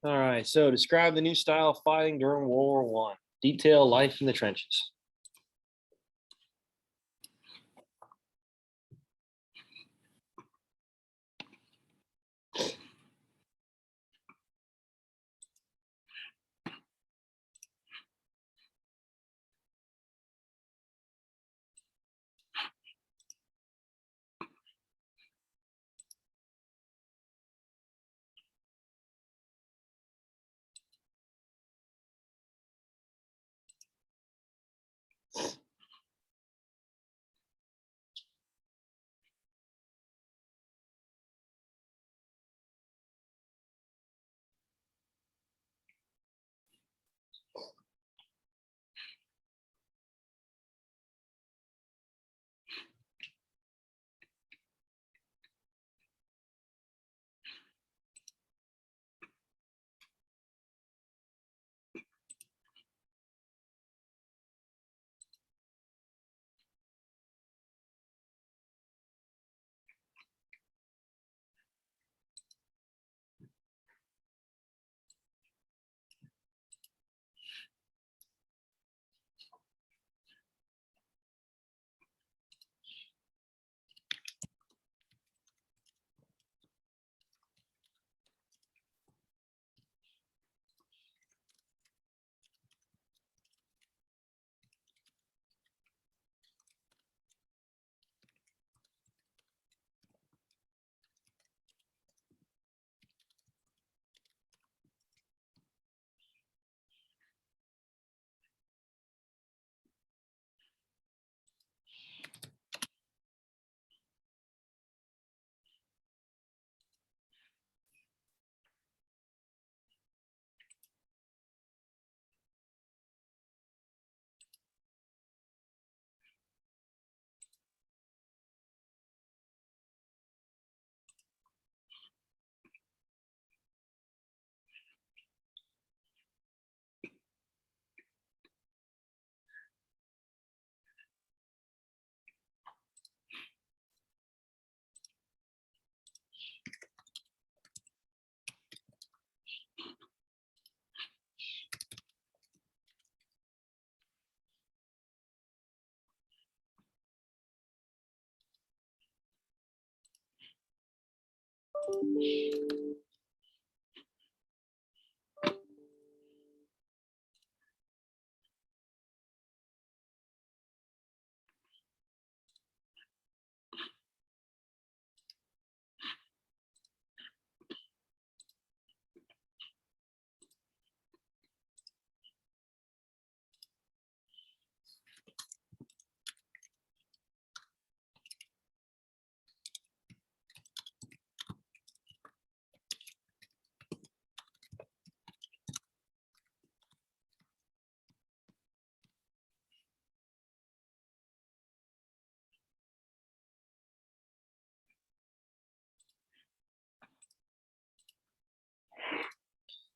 All right, so describe the new style of fighting during World War One. Detail life in the trenches.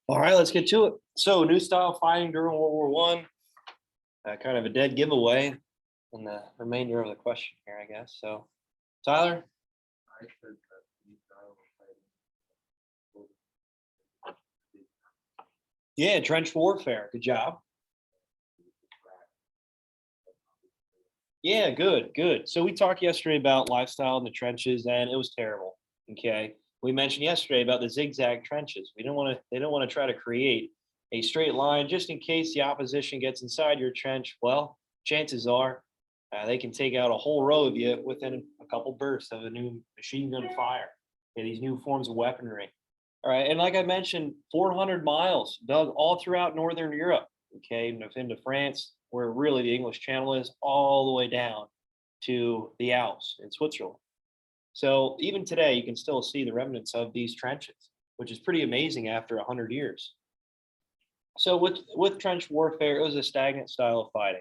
All right, let's get to it. So, new style fighting during World War One. Kind of a dead giveaway in the remainder of the question here, I guess. So, Tyler. I said that the style of fighting. Yeah, trench warfare. Good job. Yeah, good, good. So we talked yesterday about lifestyle in the trenches, and it was terrible. Okay, we mentioned yesterday about the zigzag trenches. We didn't want to. They don't want to try to create a straight line just in case the opposition gets inside your trench. Well, chances are they can take out a whole row of you within a couple bursts of a new machine gun fire. Okay, these new forms of weaponry. All right, and like I mentioned, 400 miles dug all throughout northern Europe. Okay, into France, where really the English Channel is, all the way down to the Alps in Switzerland. So even today, you can still see the remnants of these trenches, which is pretty amazing after 100 years. So with trench warfare, it was a stagnant style of fighting.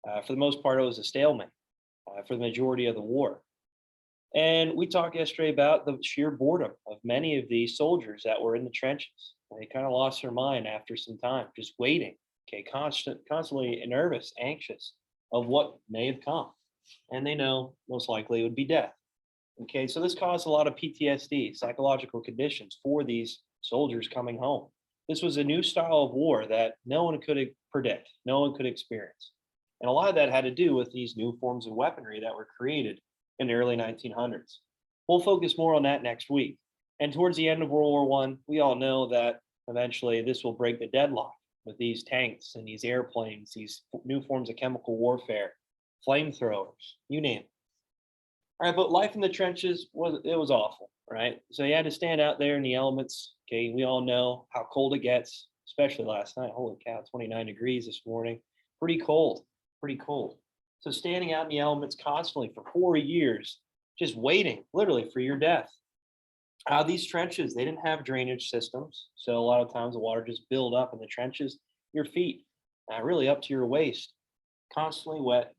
For the most part, it was a stalemate for the majority of the war. And we talked yesterday about the sheer boredom of many of these soldiers that were in the trenches. They kind of lost their mind after some time, just waiting, okay, constantly nervous, anxious of what may have come. And they know most likely it would be death. Okay, so this caused a lot of PTSD, psychological conditions for these soldiers coming home. This was a new style of war that no one could predict, no one could experience. And a lot of that had to do with these new forms of weaponry that were created in the early 1900s. We'll focus more on that next week. And towards the end of World War One, we all know that eventually this will break the deadlock with these tanks and these airplanes, these new forms of chemical warfare, flamethrowers, you name it. All right, but life in the trenches was awful, right? So you had to stand out there in the elements. Okay, we all know how cold it gets, especially last night. Holy cow, 29 degrees this morning. Pretty cold, pretty cold. So standing out in the elements constantly for 4 years, just waiting literally for your death. These trenches, they didn't have drainage systems. So a lot of times the water just build up in the trenches, your feet, really up to your waist, constantly wet.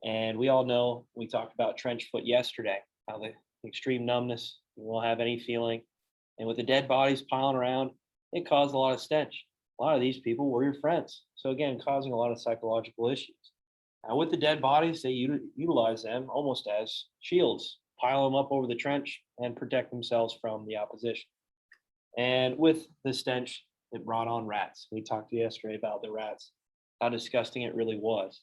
And we all know, we talked about trench foot yesterday, how the extreme numbness, you won't have any feeling. And with the dead bodies piling around, it caused a lot of stench. A lot of these people were your friends. So again, causing a lot of psychological issues. With the dead bodies, they utilize them almost as shields, pile them up over the trench and protect themselves from the opposition. And with the stench, it brought on rats. We talked yesterday about the rats, how disgusting it really was,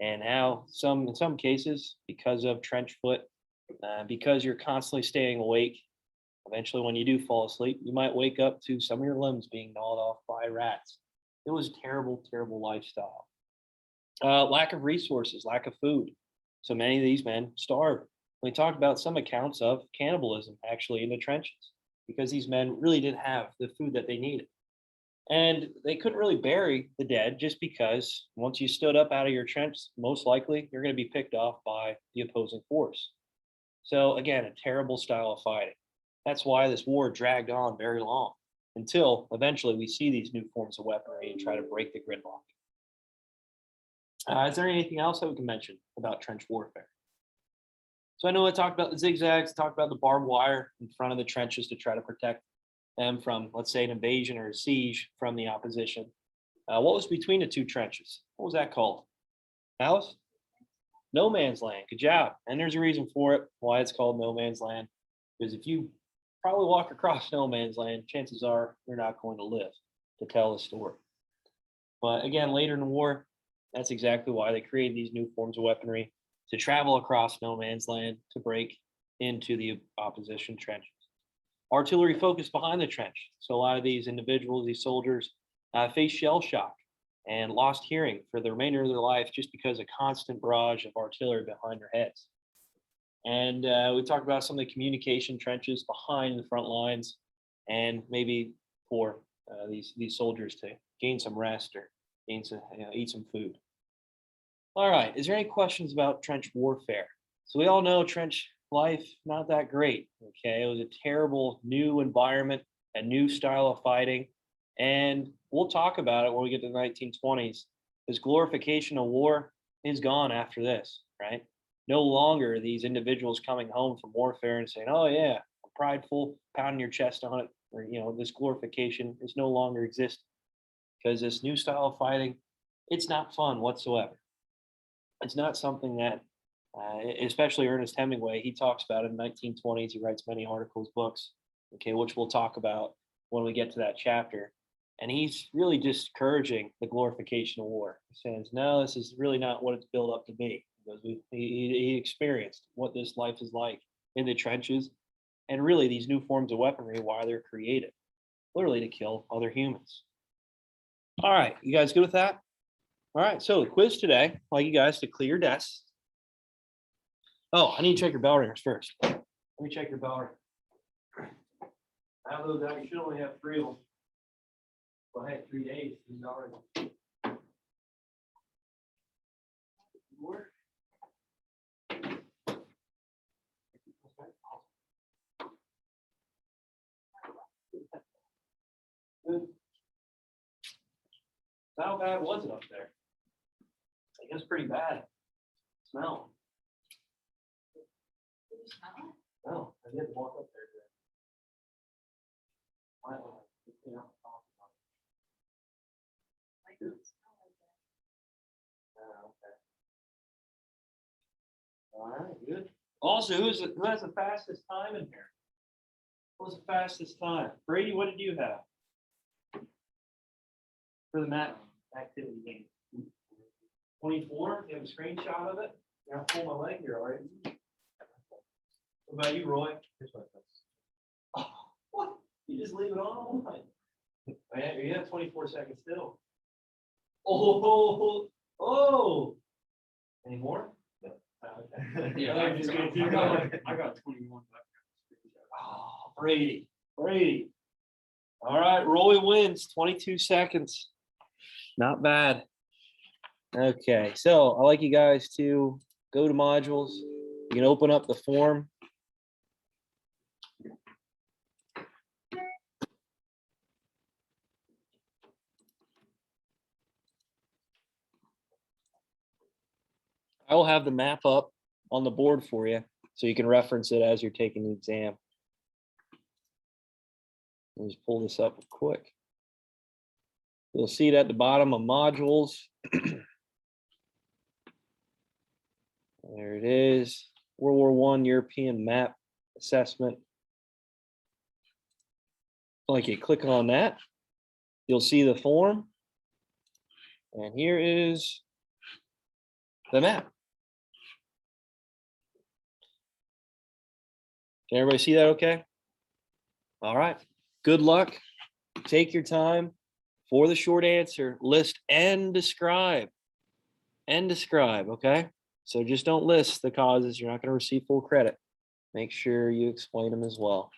and how in some cases, because of trench foot, because you're constantly staying awake, eventually when you do fall asleep, you might wake up to some of your limbs being gnawed off by rats. It was a terrible, terrible lifestyle. Lack of resources, lack of food. So many of these men starved. We talked about some accounts of cannibalism actually in the trenches because these men really didn't have the food that they needed. And they couldn't really bury the dead just because once you stood up out of your trench, most likely you're going to be picked off by the opposing force. So, again, a terrible style of fighting. That's why this war dragged on very long until eventually we see these new forms of weaponry and try to break the gridlock. Is there anything else that we can mention about trench warfare? So I know I talked about the zigzags, talked about the barbed wire in front of the trenches to try to protect them from, let's say, an invasion or a siege from the opposition. What was between the two trenches? What was that called? Alice? No man's land. Good job. And there's a reason for it, why it's called no man's land. Because if you probably walk across no man's land, chances are you're not going to live to tell the story. But again, later in the war, that's exactly why they created these new forms of weaponry to travel across no man's land to break into the opposition trenches. Artillery focused behind the trench. So a lot of these individuals, these soldiers, faced shell shock and lost hearing for the remainder of their life just because of constant barrage of artillery behind their heads. And we talked about some of the communication trenches behind the front lines, and maybe for these soldiers to gain some rest or gain some, eat some food. All right. Is there any questions about trench warfare? So we all know trench life not that great. Okay, it was a terrible new environment, a new style of fighting, and we'll talk about it when we get to the 1920s. This glorification of war is gone after this, right? No longer these individuals coming home from warfare and saying, "Oh yeah, I'm prideful," pounding your chest on it, or this glorification is no longer existing because this new style of fighting, it's not fun whatsoever. It's not something that, especially Ernest Hemingway, he talks about it in the 1920s. He writes many articles, books, okay, which we'll talk about when we get to that chapter. And he's really discouraging the glorification of war. He says, no, this is really not what it's built up to be. Because he experienced what this life is like in the trenches, and really these new forms of weaponry, why they're created, literally to kill other humans. All right, you guys good with that? All right, so the quiz today, I'd like you guys to clear your desks. Oh, I need to check your bell ringers first. Let me check your bell ring. I have those out. You should only have 3 of them. Well, hey, 3 days. He's already. Work. Good. How bad was it up there? I guess pretty bad. Smell. No, I didn't walk up there today. Okay. All right, good. Also, who has the fastest time in here? What was the fastest time? Brady, what did you have? for the map activity game? 24, you have a screenshot of it? Yeah, I'll pull my leg here, all right? What about you, Roy? Oh, what? You just leave it on all night. Man, you have 24 seconds still. Oh. Any more? No. Okay. Yeah, I'm just gonna keep going. I got 21. Oh, Brady. All right, Roy wins, 22 seconds. Not bad. Okay, so I'd like you guys to go to modules. You can open up the form. I will have the map up on the board for you, so you can reference it as you're taking the exam. Let me just pull this up quick. You'll see it at the bottom of modules. There it is. World War I European map assessment. Like you click on that, you'll see the form. And here is the map. Can everybody see that okay? All right. Good luck. Take your time for the short answer. List and describe. Okay? So just don't list the causes. You're not going to receive full credit. Make sure you explain them as well.